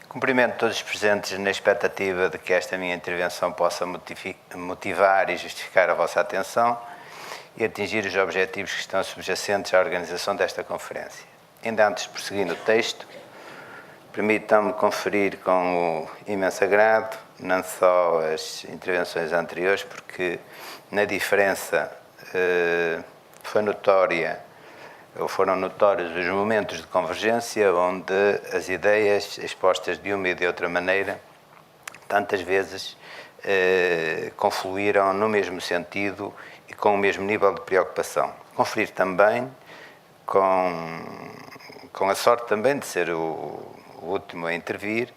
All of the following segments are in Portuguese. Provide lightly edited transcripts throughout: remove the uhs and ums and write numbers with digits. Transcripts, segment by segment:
Cumprimento todos os presentes na expectativa de que esta minha intervenção possa motivar e justificar a vossa atenção e atingir os objetivos que estão subjacentes à organização desta conferência. Ainda antes de prosseguir no texto, permitam-me conferir com o imenso agrado não só as intervenções anteriores, porque na diferença foram notórios os momentos de convergência onde as ideias expostas de uma e de outra maneira tantas vezes confluíram no mesmo sentido e com o mesmo nível de preocupação. Conferir também com a sorte também de ser o último a intervir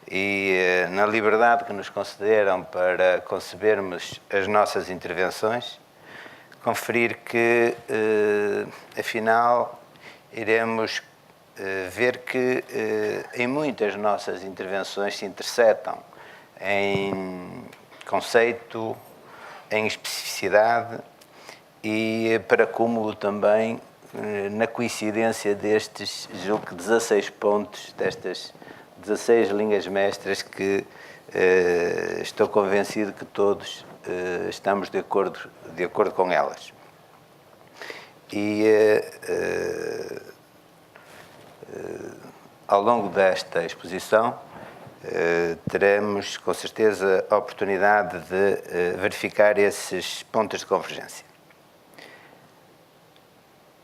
e na liberdade que nos concederam para concebermos as nossas intervenções, conferir que, afinal, iremos ver que em muitas nossas intervenções se interceptam em conceito, em especificidade e, para cúmulo também, na coincidência destes, julgo que 16 pontos, destas 16 linhas mestras que estou convencido que todos estamos de acordo com elas. E ao longo desta exposição teremos com certeza a oportunidade de verificar esses pontos de convergência.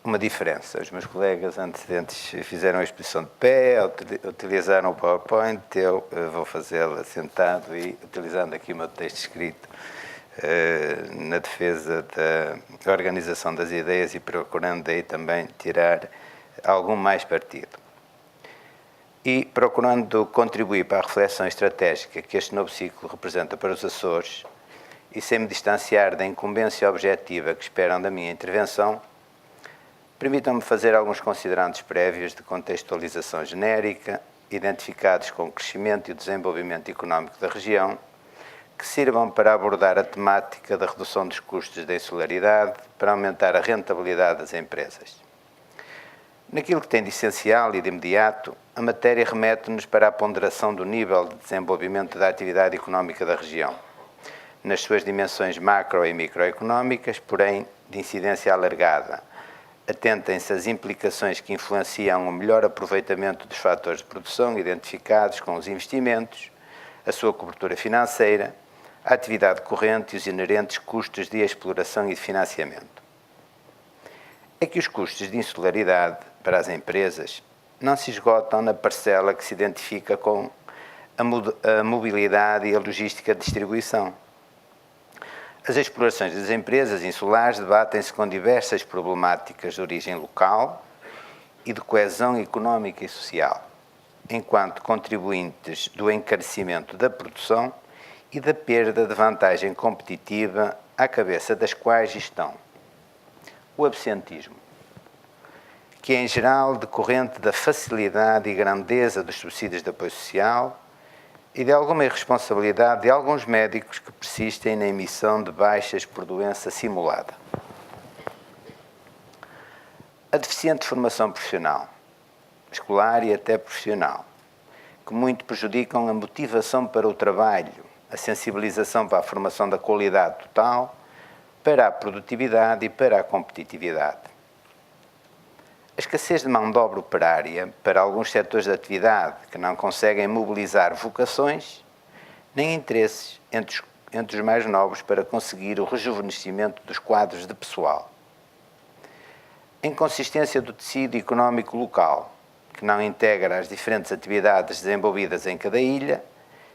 Uma diferença, os meus colegas antecedentes fizeram a exposição de pé, utilizaram o PowerPoint, eu vou fazê-la sentado e utilizando aqui o meu texto escrito na defesa da organização das ideias e procurando daí também tirar algum mais partido. E procurando contribuir para a reflexão estratégica que este novo ciclo representa para os Açores e sem me distanciar da incumbência objetiva que esperam da minha intervenção, permitam-me fazer alguns considerandos prévios de contextualização genérica, identificados com o crescimento e o desenvolvimento económico da região, que sirvam para abordar a temática da redução dos custos da insularidade para aumentar a rentabilidade das empresas. Naquilo que tem de essencial e de imediato, a matéria remete-nos para a ponderação do nível de desenvolvimento da atividade económica da região, nas suas dimensões macro e microeconómicas, porém de incidência alargada. Atentem-se às implicações que influenciam o melhor aproveitamento dos fatores de produção identificados com os investimentos, a sua cobertura financeira, a atividade corrente e os inerentes custos de exploração e de financiamento. É que os custos de insularidade para as empresas não se esgotam na parcela que se identifica com a mobilidade e a logística de distribuição. As explorações das empresas insulares debatem-se com diversas problemáticas de origem local e de coesão económica e social, enquanto contribuintes do encarecimento da produção e da perda de vantagem competitiva, à cabeça das quais estão o absentismo, que é em geral decorrente da facilidade e grandeza dos subsídios de apoio social e de alguma irresponsabilidade de alguns médicos que persistem na emissão de baixas por doença simulada. A deficiente formação profissional, escolar e até profissional, que muito prejudicam a motivação para o trabalho, a sensibilização para a formação da qualidade total, para a produtividade e para a competitividade. A escassez de mão de obra operária para alguns setores de atividade que não conseguem mobilizar vocações nem interesses entre os mais novos para conseguir o rejuvenescimento dos quadros de pessoal. A inconsistência do tecido económico local, que não integra as diferentes atividades desenvolvidas em cada ilha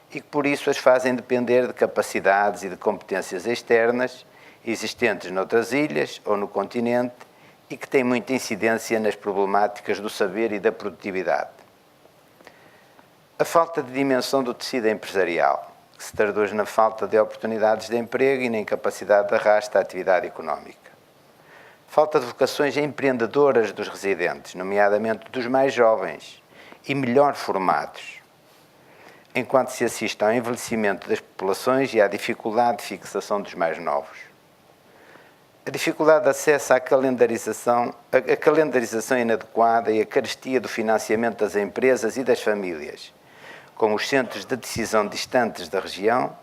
e que por isso as fazem depender de capacidades e de competências externas existentes noutras ilhas ou no continente e que tem muita incidência nas problemáticas do saber e da produtividade. A falta de dimensão do tecido empresarial, que se traduz na falta de oportunidades de emprego e na incapacidade de arrasto à atividade económica. Falta de vocações empreendedoras dos residentes, nomeadamente dos mais jovens e melhor formados, enquanto se assiste ao envelhecimento das populações e à dificuldade de fixação dos mais novos. A dificuldade de acesso à calendarização, a calendarização inadequada e a carestia do financiamento das empresas e das famílias, com os centros de decisão distantes da região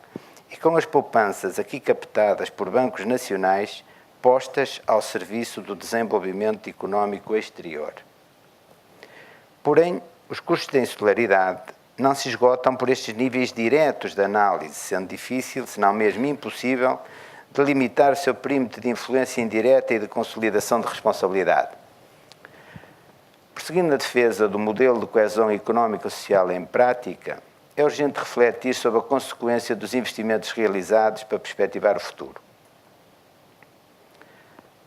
e com as poupanças aqui captadas por bancos nacionais postas ao serviço do desenvolvimento económico exterior. Porém, os custos da insularidade não se esgotam por estes níveis diretos de análise, sendo difícil, se não mesmo impossível, delimitar o seu perímetro de influência indireta e de consolidação de responsabilidade. Prosseguindo a defesa do modelo de coesão económica e social em prática, é urgente refletir sobre a consequência dos investimentos realizados para perspectivar o futuro.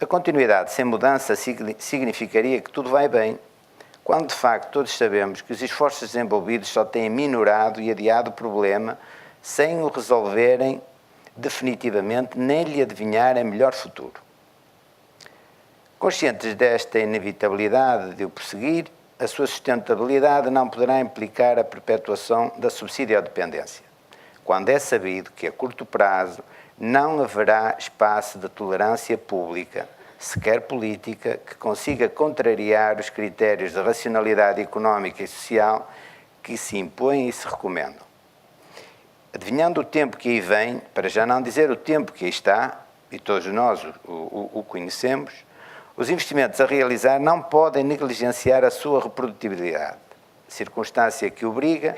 A continuidade sem mudança significaria que tudo vai bem, quando de facto todos sabemos que os esforços desenvolvidos só têm minorado e adiado o problema sem o resolverem definitivamente nem lhe adivinharem melhor futuro. Conscientes desta inevitabilidade de o prosseguir, a sua sustentabilidade não poderá implicar a perpetuação da subsidiodependência, quando é sabido que a curto prazo não haverá espaço de tolerância pública, sequer política, que consiga contrariar os critérios de racionalidade económica e social que se impõem e se recomendam. Adivinhando o tempo que aí vem, para já não dizer o tempo que aí está, e todos nós o conhecemos, os investimentos a realizar não podem negligenciar a sua reprodutibilidade, circunstância que obriga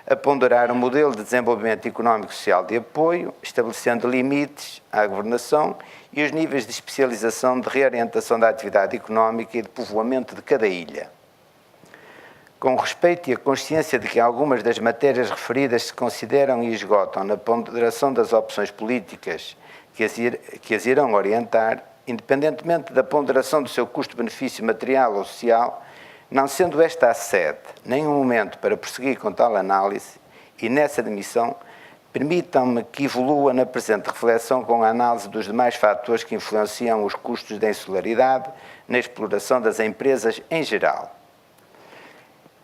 a ponderar um modelo de desenvolvimento económico e social de apoio, estabelecendo limites à governação e os níveis de especialização de reorientação da atividade económica e de povoamento de cada ilha. Com respeito e a consciência de que algumas das matérias referidas se consideram e esgotam na ponderação das opções políticas que as irão orientar, independentemente da ponderação do seu custo-benefício material ou social, não sendo esta a sede, nem um momento para prosseguir com tal análise, e nessa admissão, permitam-me que evolua na presente reflexão com a análise dos demais fatores que influenciam os custos da insularidade na exploração das empresas em geral.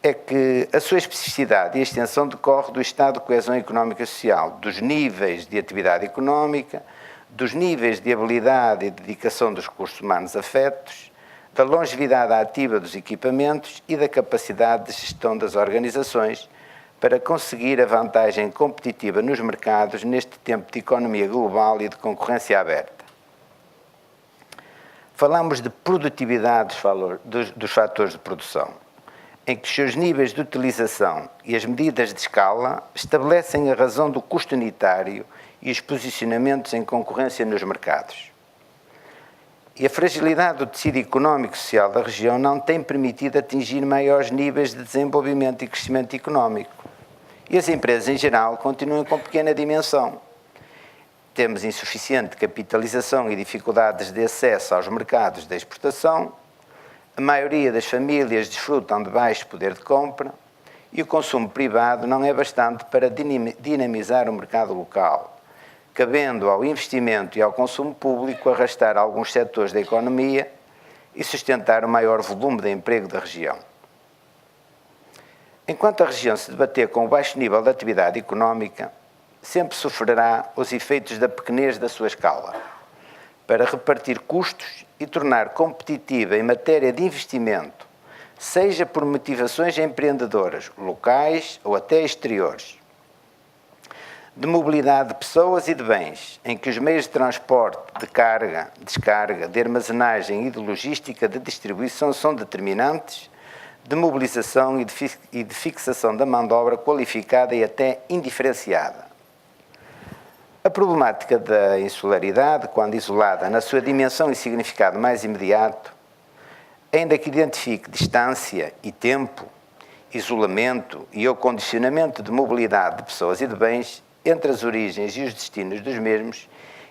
É que a sua especificidade e extensão decorre do estado de coesão económica e social, dos níveis de atividade económica, dos níveis de habilidade e dedicação dos recursos humanos afetos, da longevidade ativa dos equipamentos e da capacidade de gestão das organizações para conseguir a vantagem competitiva nos mercados neste tempo de economia global e de concorrência aberta. Falamos de produtividade dos fatores de produção, em que os seus níveis de utilização e as medidas de escala estabelecem a razão do custo unitário e os posicionamentos em concorrência nos mercados. E a fragilidade do tecido económico e social da região não tem permitido atingir maiores níveis de desenvolvimento e crescimento económico. E as empresas, em geral, continuam com pequena dimensão. Temos insuficiente capitalização e dificuldades de acesso aos mercados de exportação, a maioria das famílias desfrutam de baixo poder de compra e o consumo privado não é bastante para dinamizar o mercado local, cabendo ao investimento e ao consumo público arrastar alguns setores da economia e sustentar o maior volume de emprego da região. Enquanto a região se debater com o baixo nível de atividade económica, sempre sofrerá os efeitos da pequenez da sua escala, para repartir custos e tornar competitiva em matéria de investimento, seja por motivações empreendedoras, locais ou até exteriores, de mobilidade de pessoas e de bens, em que os meios de transporte, de carga, descarga, de armazenagem e de logística de distribuição são determinantes, de mobilização e de fixação da mão de obra qualificada e até indiferenciada. A problemática da insularidade, quando isolada na sua dimensão e significado mais imediato, ainda que identifique distância e tempo, isolamento e o condicionamento de mobilidade de pessoas e de bens entre as origens e os destinos dos mesmos,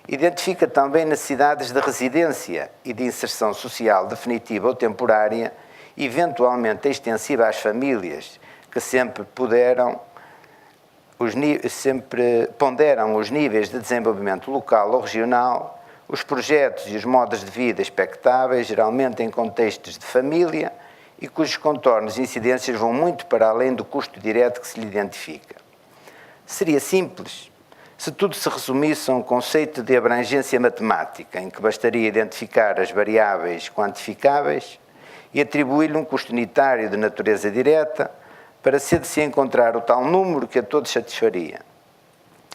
identifica também necessidades de residência e de inserção social definitiva ou temporária, eventualmente extensiva às famílias, que sempre ponderam os níveis de desenvolvimento local ou regional, os projetos e os modos de vida expectáveis, geralmente em contextos de família, e cujos contornos e incidências vão muito para além do custo direto que se lhe identifica. Seria simples se tudo se resumisse a um conceito de abrangência matemática, em que bastaria identificar as variáveis quantificáveis e atribuir-lhe um custo unitário de natureza direta para ser de se encontrar o tal número que a todos satisfaria.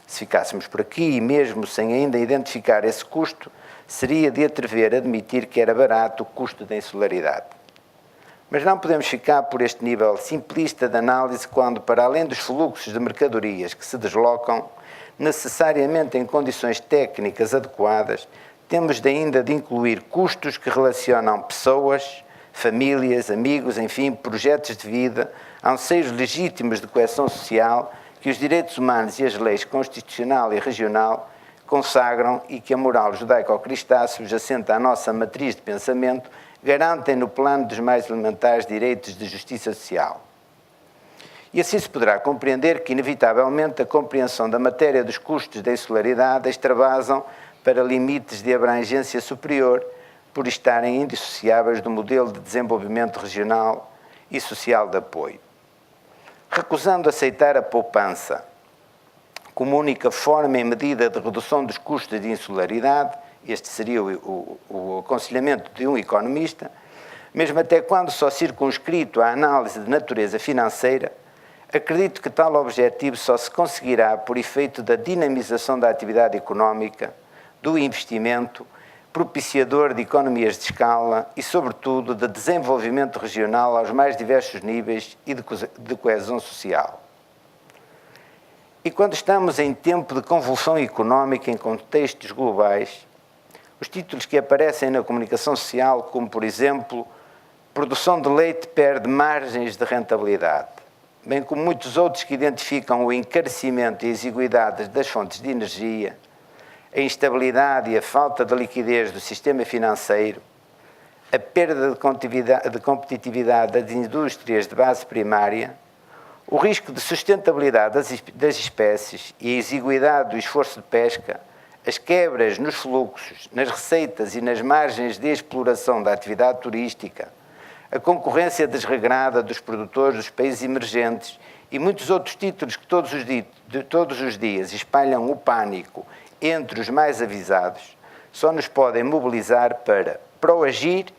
Se ficássemos por aqui, e mesmo sem ainda identificar esse custo, seria de atrever a admitir que era barato o custo da insularidade. Mas não podemos ficar por este nível simplista de análise quando, para além dos fluxos de mercadorias que se deslocam, necessariamente em condições técnicas adequadas, temos ainda de incluir custos que relacionam pessoas, famílias, amigos, enfim, projetos de vida, anseios legítimos de coesão social que os direitos humanos e as leis constitucional e regional consagram e que a moral judaico-cristã, subjacente à nossa matriz de pensamento, garantem no plano dos mais elementares direitos de justiça social. E assim se poderá compreender que, inevitavelmente, a compreensão da matéria dos custos da insularidade extravasam para limites de abrangência superior, por estarem indissociáveis do modelo de desenvolvimento regional e social de apoio. Recusando aceitar a poupança como única forma e medida de redução dos custos de insularidade, este seria o aconselhamento de um economista, mesmo até quando só circunscrito à análise de natureza financeira, acredito que tal objetivo só se conseguirá por efeito da dinamização da atividade económica, do investimento, propiciador de economias de escala e, sobretudo, de desenvolvimento regional aos mais diversos níveis e de coesão social. E quando estamos em tempo de convulsão económica em contextos globais, os títulos que aparecem na comunicação social, como, por exemplo, produção de leite perde margens de rentabilidade, bem como muitos outros que identificam o encarecimento e exiguidade das fontes de energia, a instabilidade e a falta de liquidez do sistema financeiro, a perda de competitividade das indústrias de base primária, o risco de sustentabilidade das espécies e a exiguidade do esforço de pesca, as quebras nos fluxos, nas receitas e nas margens de exploração da atividade turística, a concorrência desregrada dos produtores dos países emergentes e muitos outros títulos que todos os dias espalham o pânico entre os mais avisados, só nos podem mobilizar para proagir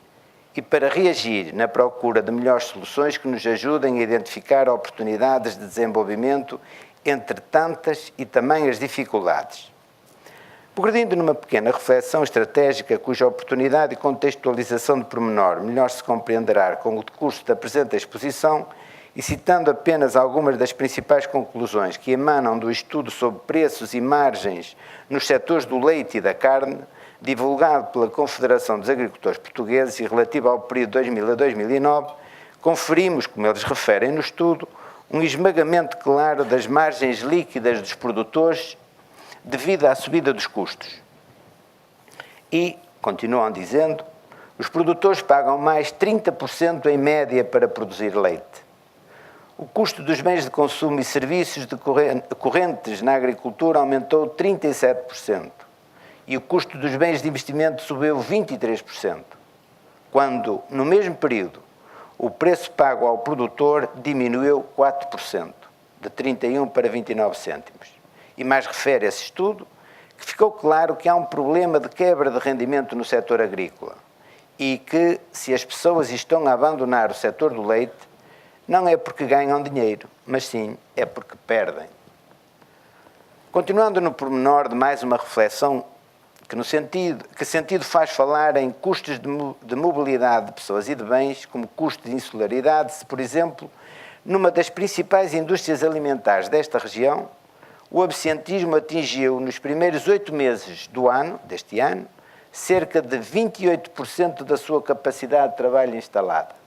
e para reagir na procura de melhores soluções que nos ajudem a identificar oportunidades de desenvolvimento entre tantas e tamanhas dificuldades. Progredindo numa pequena reflexão estratégica cuja oportunidade e contextualização de pormenor melhor se compreenderá com o decurso da presente exposição, e citando apenas algumas das principais conclusões que emanam do estudo sobre preços e margens nos setores do leite e da carne, divulgado pela Confederação dos Agricultores Portugueses e relativo ao período 2000 a 2009, conferimos, como eles referem no estudo, um esmagamento claro das margens líquidas dos produtores devido à subida dos custos. E, continuam dizendo, os produtores pagam mais 30% em média para produzir leite. O custo dos bens de consumo e serviços correntes na agricultura aumentou 37% e o custo dos bens de investimento subiu 23%, quando, no mesmo período, o preço pago ao produtor diminuiu 4%, de 31 para 29 cêntimos. E mais refere esse estudo que ficou claro que há um problema de quebra de rendimento no setor agrícola e que, se as pessoas estão a abandonar o setor do leite, não é porque ganham dinheiro, mas sim é porque perdem. Continuando no pormenor de mais uma reflexão, que sentido faz falar em custos de mobilidade de pessoas e de bens, como custo de insularidade, se, por exemplo, numa das principais indústrias alimentares desta região, o absentismo atingiu, nos primeiros 8 meses deste ano, cerca de 28% da sua capacidade de trabalho instalada,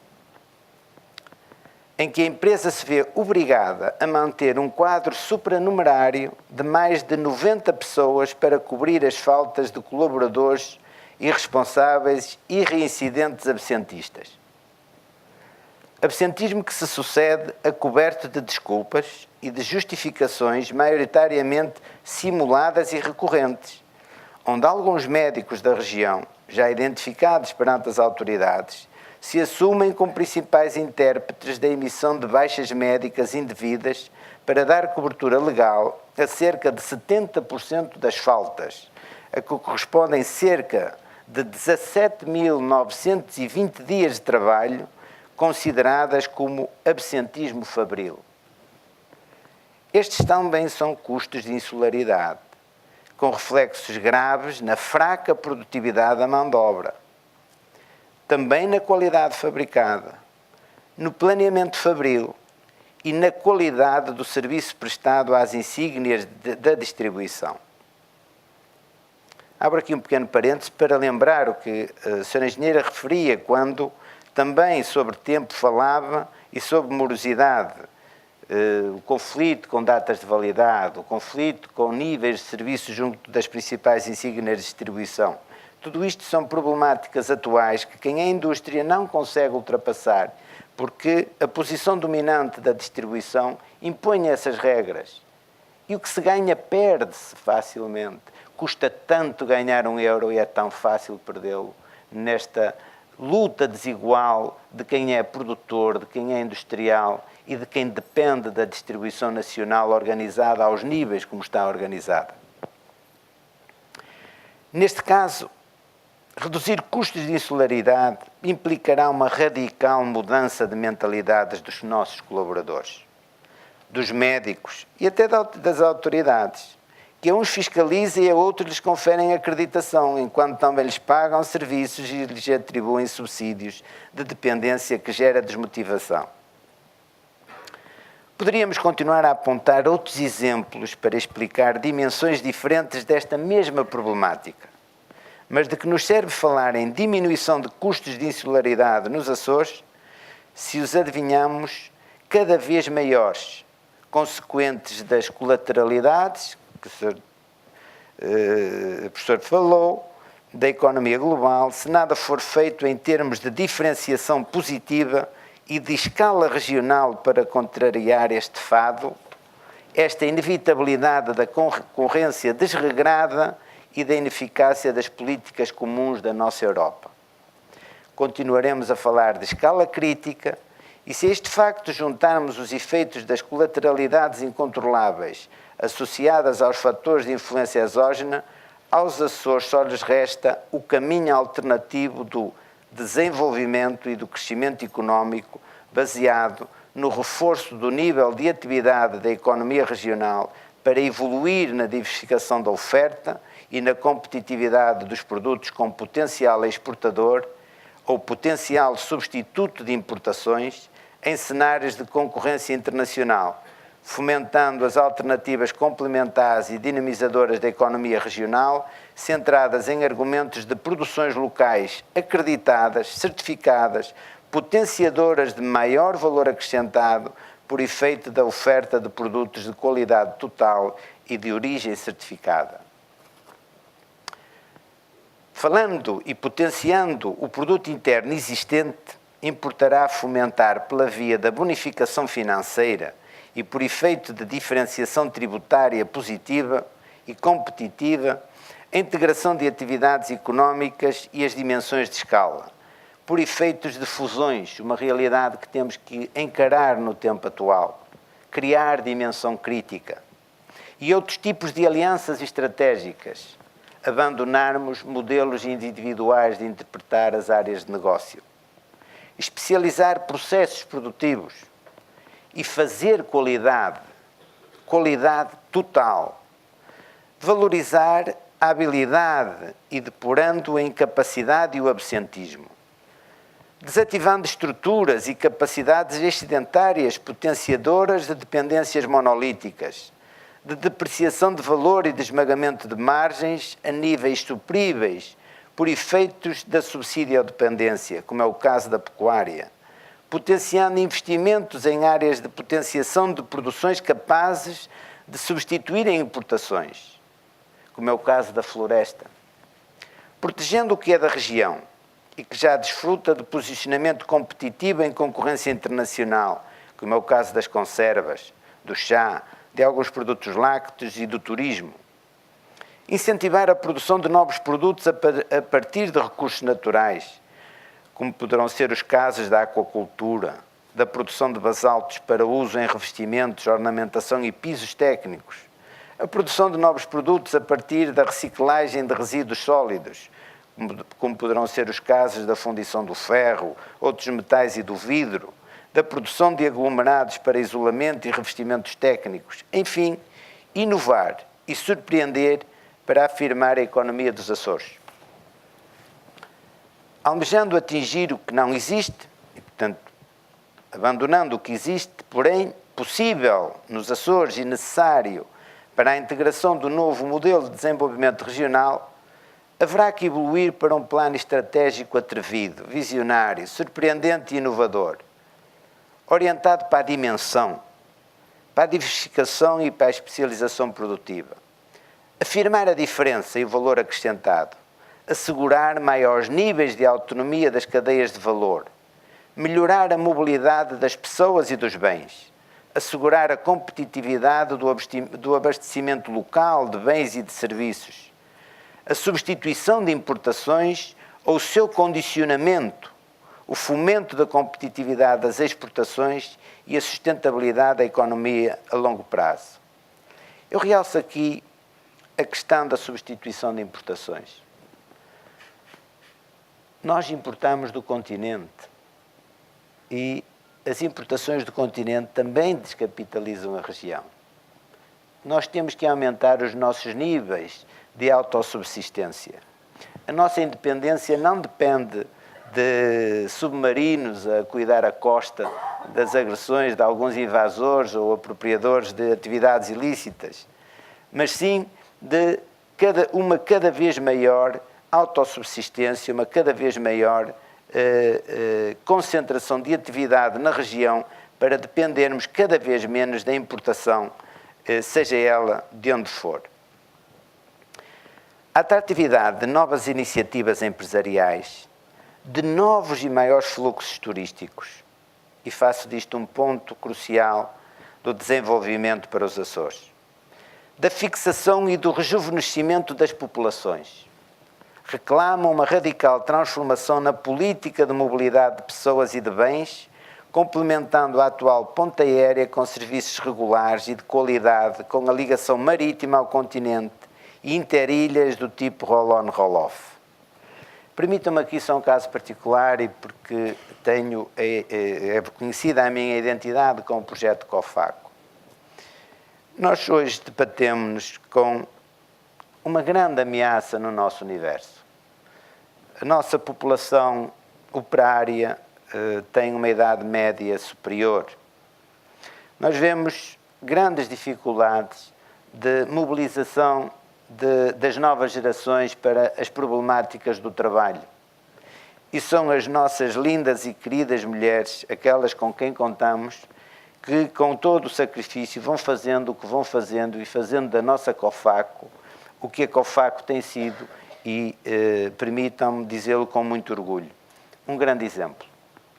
em que a empresa se vê obrigada a manter um quadro supranumerário de mais de 90 pessoas para cobrir as faltas de colaboradores irresponsáveis e reincidentes absentistas. Absentismo que se sucede a coberto de desculpas e de justificações maioritariamente simuladas e recorrentes, onde alguns médicos da região, já identificados perante as autoridades, se assumem como principais intérpretes da emissão de baixas médicas indevidas para dar cobertura legal a cerca de 70% das faltas, a que correspondem cerca de 17.920 dias de trabalho, consideradas como absentismo fabril. Estes também são custos de insularidade, com reflexos graves na fraca produtividade da mão de obra, também na qualidade fabricada, no planeamento fabril e na qualidade do serviço prestado às insígnias da distribuição. Abro aqui um pequeno parêntese para lembrar o que a senhora engenheira referia quando também sobre tempo falava e sobre morosidade, o conflito com datas de validade, o conflito com níveis de serviço junto das principais insígnias de distribuição. Tudo isto são problemáticas atuais que quem é indústria não consegue ultrapassar, porque a posição dominante da distribuição impõe essas regras. E o que se ganha perde-se facilmente. Custa tanto ganhar €1 e é tão fácil perdê-lo nesta luta desigual de quem é produtor, de quem é industrial e de quem depende da distribuição nacional organizada aos níveis como está organizada. Neste caso, reduzir custos de insularidade implicará uma radical mudança de mentalidades dos nossos colaboradores, dos médicos e até das autoridades, que a uns fiscalizam e a outros lhes conferem acreditação, enquanto também lhes pagam serviços e lhes atribuem subsídios de dependência que gera desmotivação. Poderíamos continuar a apontar outros exemplos para explicar dimensões diferentes desta mesma problemática, mas de que nos serve falar em diminuição de custos de insularidade nos Açores se os adivinhamos cada vez maiores, consequentes das colateralidades que o professor falou, da economia global, se nada for feito em termos de diferenciação positiva e de escala regional para contrariar este fado, esta inevitabilidade da concorrência desregrada e da ineficácia das políticas comuns da nossa Europa. Continuaremos a falar de escala crítica e, se a este facto juntarmos os efeitos das colateralidades incontroláveis associadas aos fatores de influência exógena, aos Açores só lhes resta o caminho alternativo do desenvolvimento e do crescimento económico baseado no reforço do nível de atividade da economia regional para evoluir na diversificação da oferta e na competitividade dos produtos com potencial exportador ou potencial substituto de importações em cenários de concorrência internacional, fomentando as alternativas complementares e dinamizadoras da economia regional, centradas em argumentos de produções locais acreditadas, certificadas, potenciadoras de maior valor acrescentado por efeito da oferta de produtos de qualidade total e de origem certificada. Falando e potenciando o produto interno existente, importará fomentar pela via da bonificação financeira e por efeito de diferenciação tributária positiva e competitiva, a integração de atividades económicas e as dimensões de escala, por efeitos de fusões, uma realidade que temos que encarar no tempo atual, criar dimensão crítica, e outros tipos de alianças estratégicas, abandonarmos modelos individuais de interpretar as áreas de negócio, especializar processos produtivos, e fazer qualidade total, valorizar a habilidade e depurando a incapacidade e o absentismo, desativando estruturas e capacidades excedentárias potenciadoras de dependências monolíticas, de depreciação de valor e de esmagamento de margens a níveis supríveis por efeitos da subsidiodependência, como é o caso da pecuária, potenciando investimentos em áreas de potenciação de produções capazes de substituírem importações, como é o caso da floresta, protegendo o que é da região e que já desfruta de posicionamento competitivo em concorrência internacional, como é o caso das conservas, do chá, de alguns produtos lácteos e do turismo. Incentivar a produção de novos produtos a partir de recursos naturais, como poderão ser os casos da aquacultura, da produção de basaltos para uso em revestimentos, ornamentação e pisos técnicos, a produção de novos produtos a partir da reciclagem de resíduos sólidos, como poderão ser os casos da fundição do ferro, outros metais e do vidro, da produção de aglomerados para isolamento e revestimentos técnicos, enfim, inovar e surpreender para afirmar a economia dos Açores. Almejando atingir o que não existe, e, portanto, abandonando o que existe, porém, possível nos Açores e necessário para a integração do novo modelo de desenvolvimento regional, haverá que evoluir para um plano estratégico atrevido, visionário, surpreendente e inovador, orientado para a dimensão, para a diversificação e para a especialização produtiva. Afirmar a diferença e o valor acrescentado, assegurar maiores níveis de autonomia das cadeias de valor, melhorar a mobilidade das pessoas e dos bens, assegurar a competitividade do abastecimento local de bens e de serviços, a substituição de importações ou o seu condicionamento, o fomento da competitividade das exportações e a sustentabilidade da economia a longo prazo. Eu realço aqui a questão da substituição de importações. Nós importamos do continente e as importações do continente também descapitalizam a região. Nós temos que aumentar os nossos níveis de autossubsistência. A nossa independência não depende de submarinos a cuidar a costa das agressões de alguns invasores ou apropriadores de atividades ilícitas, mas sim de uma cada vez maior autossubsistência, uma cada vez maior concentração de atividade na região para dependermos cada vez menos da importação, seja ela de onde for. A atratividade de novas iniciativas empresariais, de novos e maiores fluxos turísticos, e faço disto um ponto crucial do desenvolvimento para os Açores, da fixação e do rejuvenescimento das populações, reclamam uma radical transformação na política de mobilidade de pessoas e de bens, complementando a atual ponta aérea com serviços regulares e de qualidade, com a ligação marítima ao continente e interilhas do tipo roll-on, roll-off. Permitam-me aqui só um caso particular, e porque é conhecida a minha identidade com o projeto COFACO. Nós hoje debatemos-nos com uma grande ameaça no nosso universo. A nossa população operária tem uma idade média superior. Nós vemos grandes dificuldades de mobilização das novas gerações para as problemáticas do trabalho. E são as nossas lindas e queridas mulheres, aquelas com quem contamos, que com todo o sacrifício vão fazendo o que vão fazendo e fazendo da nossa COFACO o que a COFACO tem sido, e permitam-me dizê-lo com muito orgulho, um grande exemplo.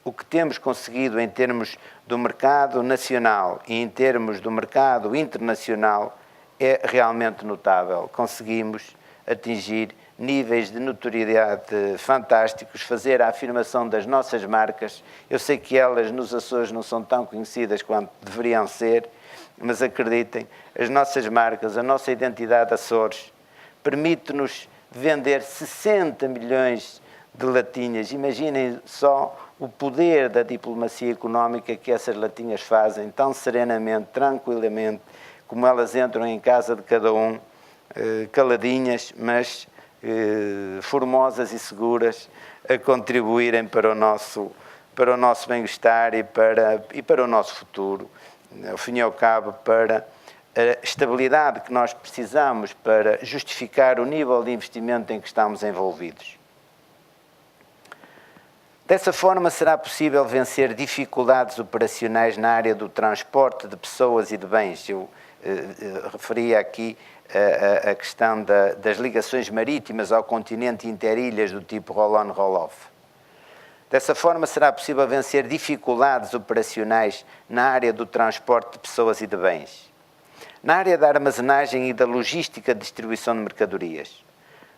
O que temos conseguido em termos do mercado nacional e em termos do mercado internacional é realmente notável. Conseguimos atingir níveis de notoriedade fantásticos, fazer a afirmação das nossas marcas. Eu sei que elas nos Açores não são tão conhecidas quanto deveriam ser, mas acreditem, as nossas marcas, a nossa identidade Açores, permite-nos vender 60 milhões de latinhas. Imaginem só o poder da diplomacia económica que essas latinhas fazem tão serenamente, tranquilamente, como elas entram em casa de cada um, caladinhas, mas formosas e seguras, a contribuírem para o nosso bem-estar e para o nosso futuro, ao fim e ao cabo, para a estabilidade que nós precisamos para justificar o nível de investimento em que estamos envolvidos. Dessa forma, será possível vencer dificuldades operacionais na área do transporte de pessoas e de bens. Eu referia aqui a questão das ligações marítimas ao continente interilhas do tipo roll-on, roll-off. Dessa forma, será possível vencer dificuldades operacionais na área do transporte de pessoas e de bens, na área da armazenagem e da logística de distribuição de mercadorias,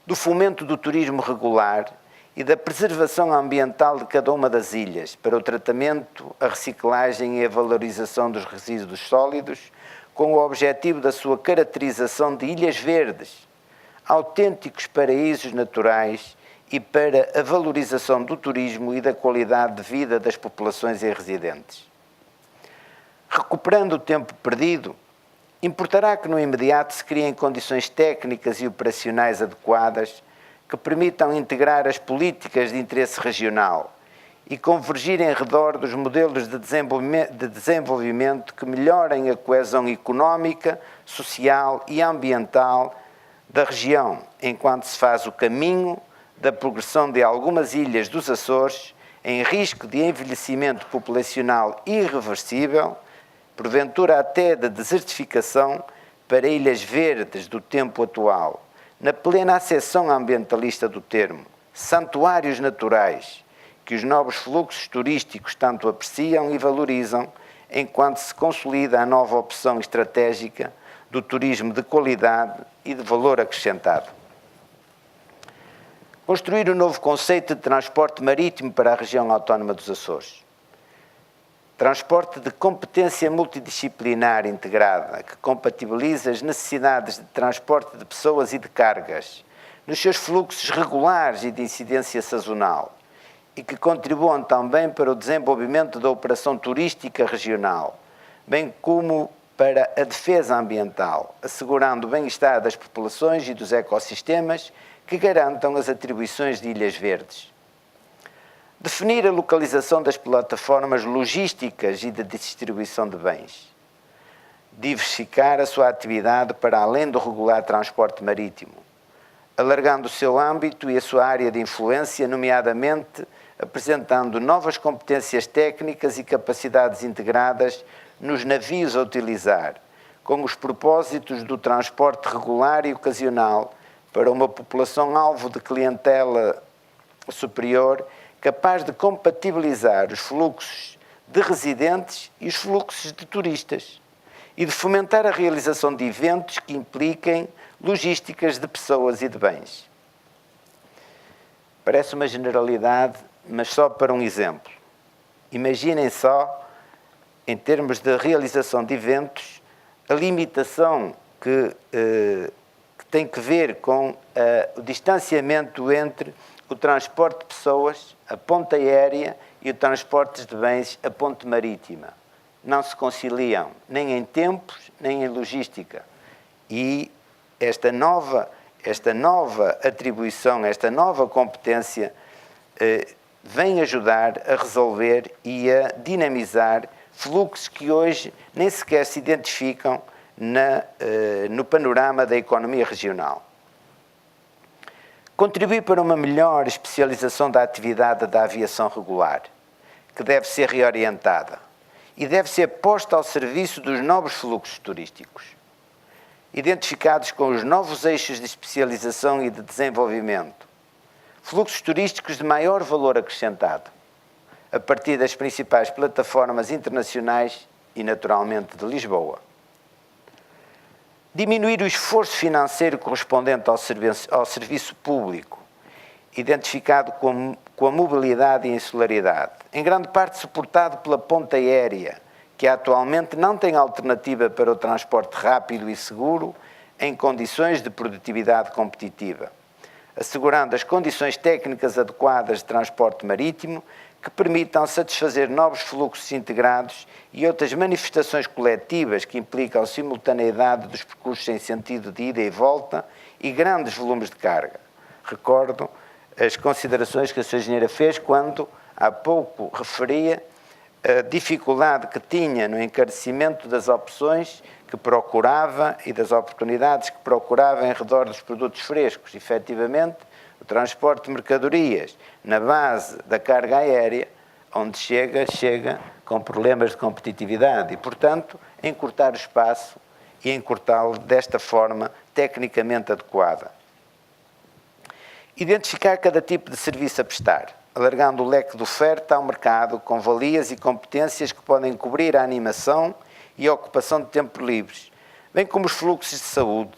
do fomento do turismo regular e da preservação ambiental de cada uma das ilhas para o tratamento, a reciclagem e a valorização dos resíduos sólidos, com o objetivo da sua caracterização de ilhas verdes, autênticos paraísos naturais e para a valorização do turismo e da qualidade de vida das populações e residentes. Recuperando o tempo perdido, importará que no imediato se criem condições técnicas e operacionais adequadas que permitam integrar as políticas de interesse regional e convergir em redor dos modelos de desenvolvimento que melhorem a coesão económica, social e ambiental da região, enquanto se faz o caminho da progressão de algumas ilhas dos Açores em risco de envelhecimento populacional irreversível, porventura até de desertificação, para ilhas verdes do tempo atual, na plena acessão ambientalista do termo, santuários naturais, que os novos fluxos turísticos tanto apreciam e valorizam, enquanto se consolida a nova opção estratégica do turismo de qualidade e de valor acrescentado. Construir um novo conceito de transporte marítimo para a região autónoma dos Açores. Transporte de competência multidisciplinar integrada, que compatibiliza as necessidades de transporte de pessoas e de cargas, nos seus fluxos regulares e de incidência sazonal, e que contribuam também para o desenvolvimento da operação turística regional, bem como para a defesa ambiental, assegurando o bem-estar das populações e dos ecossistemas que garantam as atribuições de ilhas verdes. Definir a localização das plataformas logísticas e de distribuição de bens. Diversificar a sua atividade para além do regular transporte marítimo, alargando o seu âmbito e a sua área de influência, nomeadamente apresentando novas competências técnicas e capacidades integradas nos navios a utilizar, com os propósitos do transporte regular e ocasional para uma população alvo de clientela superior, capaz de compatibilizar os fluxos de residentes e os fluxos de turistas, e de fomentar a realização de eventos que impliquem logísticas de pessoas e de bens. Parece uma generalidade, mas só para um exemplo. Imaginem só, em termos de realização de eventos, a limitação que tem que ver com o distanciamento entre o transporte de pessoas, a ponte aérea, e o transporte de bens, a ponte marítima. Não se conciliam, nem em tempos, nem em logística. E esta nova atribuição, esta nova competência, vem ajudar a resolver e a dinamizar fluxos que hoje nem sequer se identificam no panorama da economia regional. Contribuir para uma melhor especialização da atividade da aviação regular, que deve ser reorientada e deve ser posta ao serviço dos novos fluxos turísticos, identificados com os novos eixos de especialização e de desenvolvimento, fluxos turísticos de maior valor acrescentado, a partir das principais plataformas internacionais e, naturalmente, de Lisboa. Diminuir o esforço financeiro correspondente ao serviço público, identificado com a mobilidade e a insularidade, em grande parte suportado pela ponte aérea, que atualmente não tem alternativa para o transporte rápido e seguro em condições de produtividade competitiva, assegurando as condições técnicas adequadas de transporte marítimo que permitam satisfazer novos fluxos integrados e outras manifestações coletivas que implicam a simultaneidade dos percursos em sentido de ida e volta e grandes volumes de carga. Recordo as considerações que a Sra. Engenheira fez quando, há pouco, referia a dificuldade que tinha no encarecimento das opções que procurava e das oportunidades que procurava em redor dos produtos frescos. Efetivamente, o transporte de mercadorias na base da carga aérea, onde chega com problemas de competitividade e, portanto, encurtar o espaço e encurtá-lo desta forma tecnicamente adequada. Identificar cada tipo de serviço a prestar, alargando o leque de oferta ao mercado com valias e competências que podem cobrir a animação e a ocupação de tempo livres, bem como os fluxos de saúde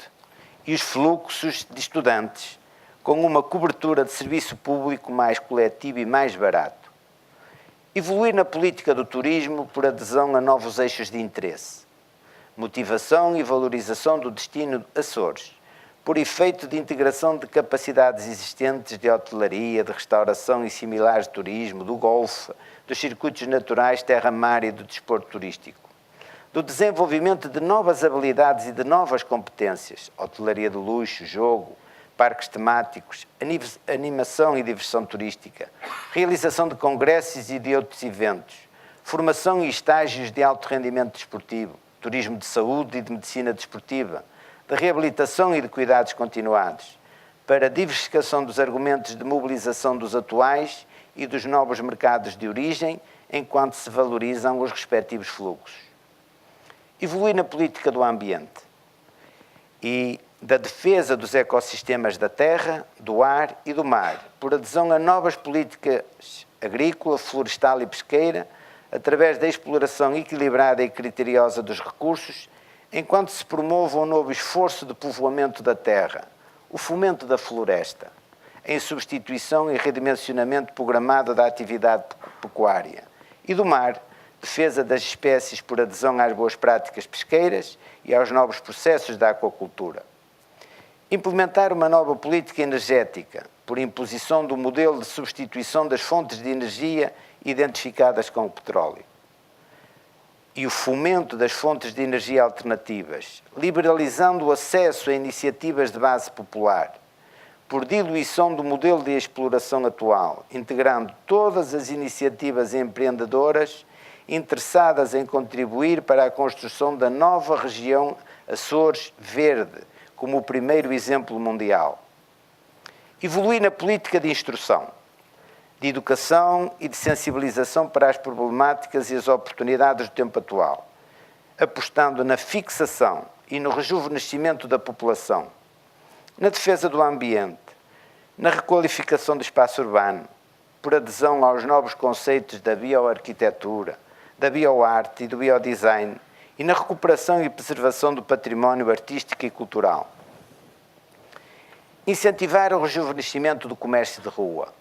e os fluxos de estudantes, com uma cobertura de serviço público mais coletivo e mais barato. Evoluir na política do turismo por adesão a novos eixos de interesse. Motivação e valorização do destino Açores, por efeito de integração de capacidades existentes de hotelaria, de restauração e similares de turismo, do golfe, dos circuitos naturais, terra-mar e do desporto turístico. Do desenvolvimento de novas habilidades e de novas competências, hotelaria de luxo, jogo, parques temáticos, animação e diversão turística, realização de congressos e de outros eventos, formação e estágios de alto rendimento desportivo, turismo de saúde e de medicina desportiva, de reabilitação e de cuidados continuados, para a diversificação dos argumentos de mobilização dos atuais e dos novos mercados de origem, enquanto se valorizam os respectivos fluxos. Evoluir na política do ambiente e da defesa dos ecossistemas da terra, do ar e do mar, por adesão a novas políticas agrícola, florestal e pesqueira, através da exploração equilibrada e criteriosa dos recursos, enquanto se promove um novo esforço de povoamento da terra, o fomento da floresta, em substituição e redimensionamento programado da atividade pecuária, e do mar, defesa das espécies por adesão às boas práticas pesqueiras e aos novos processos da aquacultura. Implementar uma nova política energética, por imposição do modelo de substituição das fontes de energia identificadas com o petróleo. E o fomento das fontes de energia alternativas, liberalizando o acesso a iniciativas de base popular, por diluição do modelo de exploração atual, integrando todas as iniciativas empreendedoras interessadas em contribuir para a construção da nova região Açores Verde, como o primeiro exemplo mundial. Evoluir na política de instrução, de educação e de sensibilização para as problemáticas e as oportunidades do tempo atual, apostando na fixação e no rejuvenescimento da população, na defesa do ambiente, na requalificação do espaço urbano, por adesão aos novos conceitos da bioarquitetura, da bioarte e do biodesign, e na recuperação e preservação do património artístico e cultural. Incentivar o rejuvenescimento do comércio de rua,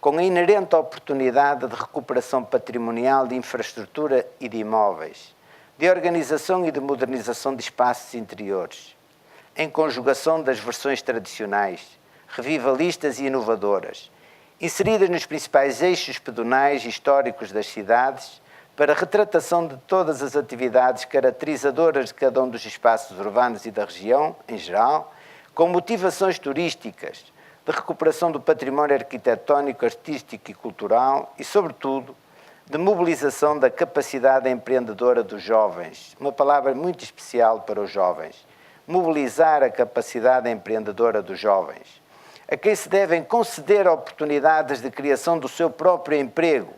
com a inerente oportunidade de recuperação patrimonial de infraestrutura e de imóveis, de organização e de modernização de espaços interiores, em conjugação das versões tradicionais, revivalistas e inovadoras, inseridas nos principais eixos pedonais históricos das cidades, para a retratação de todas as atividades caracterizadoras de cada um dos espaços urbanos e da região, em geral, com motivações turísticas, de recuperação do património arquitetónico, artístico e cultural e, sobretudo, de mobilização da capacidade empreendedora dos jovens. Uma palavra muito especial para os jovens. Mobilizar a capacidade empreendedora dos jovens, a quem se devem conceder oportunidades de criação do seu próprio emprego,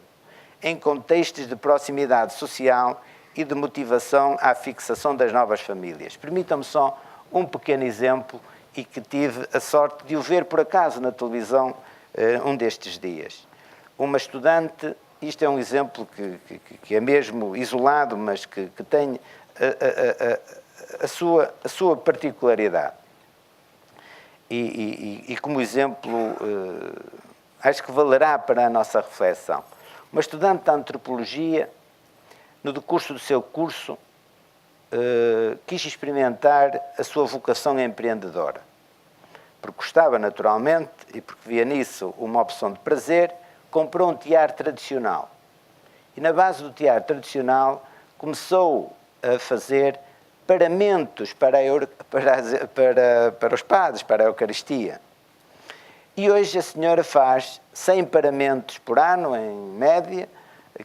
em contextos de proximidade social e de motivação à fixação das novas famílias. Permitam-me só um pequeno exemplo e que tive a sorte de o ver por acaso na televisão um destes dias. Uma estudante, isto é um exemplo que é mesmo isolado, mas que tem a sua particularidade. E como exemplo, acho que valerá para a nossa reflexão. Uma estudante de antropologia, no decurso do seu curso, quis experimentar a sua vocação empreendedora. Porque gostava naturalmente e porque via nisso uma opção de prazer, comprou um tiar tradicional. E na base do tiar tradicional começou a fazer paramentos para os padres, para a Eucaristia. E hoje a senhora faz 100 paramentos por ano, em média,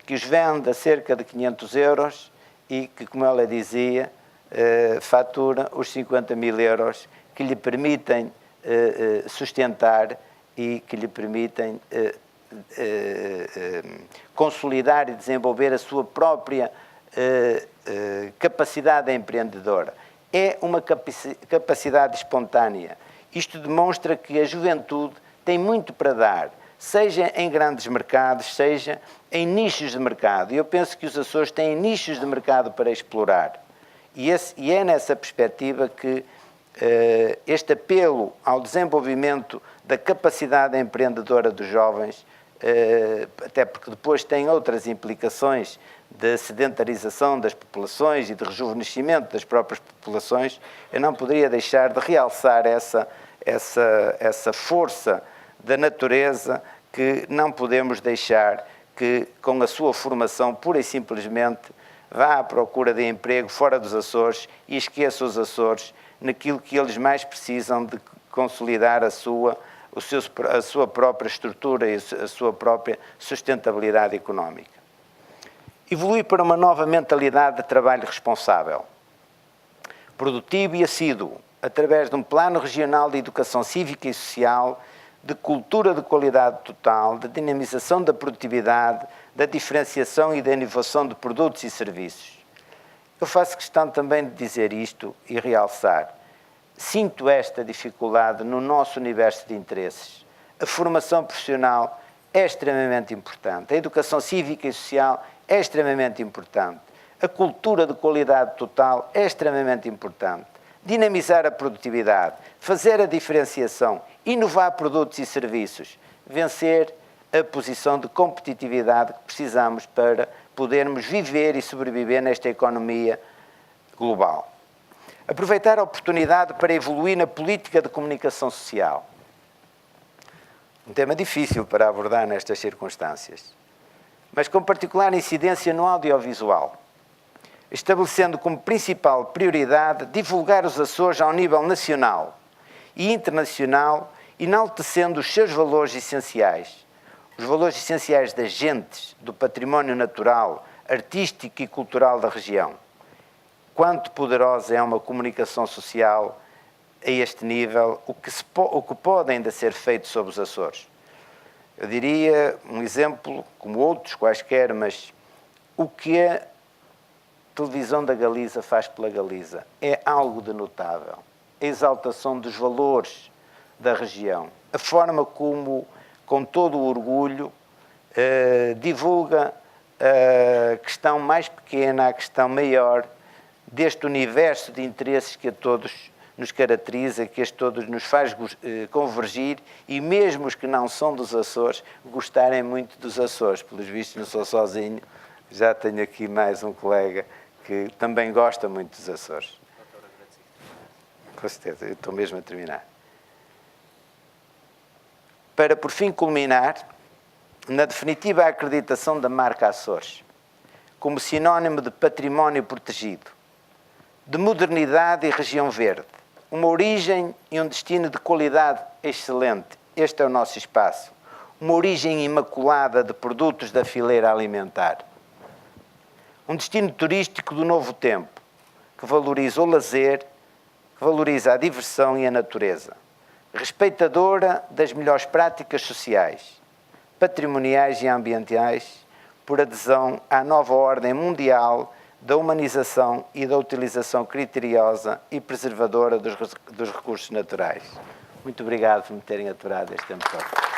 que os vende a cerca de 500 euros e que, como ela dizia, fatura os 50.000 euros que lhe permitem sustentar e que lhe permitem consolidar e desenvolver a sua própria capacidade empreendedora. É uma capacidade espontânea. Isto demonstra que a juventude tem muito para dar, seja em grandes mercados, seja em nichos de mercado. E eu penso que os Açores têm nichos de mercado para explorar. E é nessa perspectiva que este apelo ao desenvolvimento da capacidade empreendedora dos jovens, até porque depois tem outras implicações de sedentarização das populações e de rejuvenescimento das próprias populações, eu não poderia deixar de realçar essa força da natureza que não podemos deixar que, com a sua formação, pura e simplesmente, vá à procura de emprego fora dos Açores e esqueça os Açores naquilo que eles mais precisam de consolidar a sua própria estrutura e a sua própria sustentabilidade económica. Evoluir para uma nova mentalidade de trabalho responsável, produtivo e assíduo, através de um plano regional de educação cívica e social, de cultura de qualidade total, de dinamização da produtividade, da diferenciação e da inovação de produtos e serviços. Eu faço questão também de dizer isto e realçar. Sinto esta dificuldade no nosso universo de interesses. A formação profissional é extremamente importante, a educação cívica e social é extremamente importante, a cultura de qualidade total é extremamente importante. Dinamizar a produtividade, fazer a diferenciação, inovar produtos e serviços, vencer a posição de competitividade que precisamos para podermos viver e sobreviver nesta economia global. Aproveitar a oportunidade para evoluir na política de comunicação social. Um tema difícil para abordar nestas circunstâncias, mas com particular incidência no audiovisual, estabelecendo como principal prioridade divulgar os Açores ao nível nacional e internacional, enaltecendo os seus valores essenciais, os valores essenciais das gentes, do património natural, artístico e cultural da região. Quanto poderosa é uma comunicação social a este nível, o que pode ainda ser feito sobre os Açores. Eu diria, um exemplo, como outros quaisquer, mas o que a televisão da Galiza faz pela Galiza é algo de notável. A exaltação dos valores da região, a forma como, com todo o orgulho, divulga a questão mais pequena, a questão maior, deste universo de interesses que a todos nos caracteriza, que a todos nos faz convergir, e mesmo os que não são dos Açores, gostarem muito dos Açores. Pelos vistos, não sou sozinho, já tenho aqui mais um colega que também gosta muito dos Açores. Com certeza, eu estou mesmo a terminar. Para, por fim, culminar na definitiva acreditação da marca Açores, como sinónimo de património protegido, de modernidade e região verde, uma origem e um destino de qualidade excelente. Este é o nosso espaço. Uma origem imaculada de produtos da fileira alimentar. Um destino turístico do novo tempo, que valoriza o lazer, que valoriza a diversão e a natureza. Respeitadora das melhores práticas sociais, patrimoniais e ambientais, por adesão à nova ordem mundial da humanização e da utilização criteriosa e preservadora dos recursos naturais. Muito obrigado por me terem aturado este tempo todo.